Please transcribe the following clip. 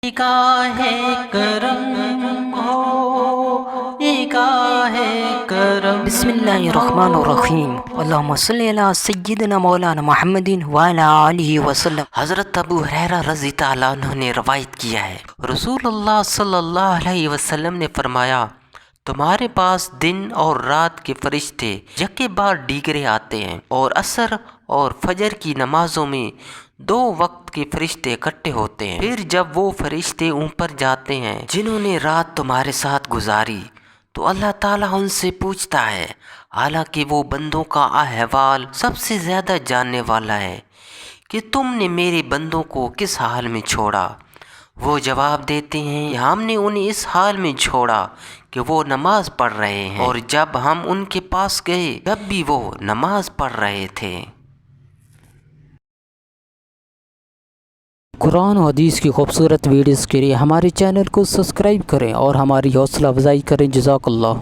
نگاہ کرم ہو، نگاہ کرم۔ بسم اللہ الرحمن الرحیم، اللہم صلی علی سیدنا مولانا محمد وعلی آلہ وسلم۔ حضرت ابو ہریرہ رضی تعالیٰ عنہ نے روایت کیا ہے، رسول اللہ صلی اللہ علیہ وسلم نے فرمایا، تمہارے پاس دن اور رات کے فرشتے یکے بار دیگرے آتے ہیں، اور عصر اور فجر کی نمازوں میں 2 وقت کے فرشتے اکٹھے ہوتے ہیں۔ پھر جب وہ فرشتے اوپر جاتے ہیں جنہوں نے رات تمہارے ساتھ گزاری، تو اللہ تعالیٰ ان سے پوچھتا ہے، حالانکہ وہ بندوں کا احوال سب سے زیادہ جاننے والا ہے، کہ تم نے میرے بندوں کو کس حال میں چھوڑا؟ وہ جواب دیتے ہیں کہ ہم نے انہیں اس حال میں چھوڑا کہ وہ نماز پڑھ رہے ہیں، اور جب ہم ان کے پاس گئے تب بھی وہ نماز پڑھ رہے تھے۔ قرآن و حدیث کی خوبصورت ویڈیوز کے لیے ہمارے چینل کو سبسکرائب کریں اور ہماری حوصلہ افزائی کریں۔ جزاک اللہ۔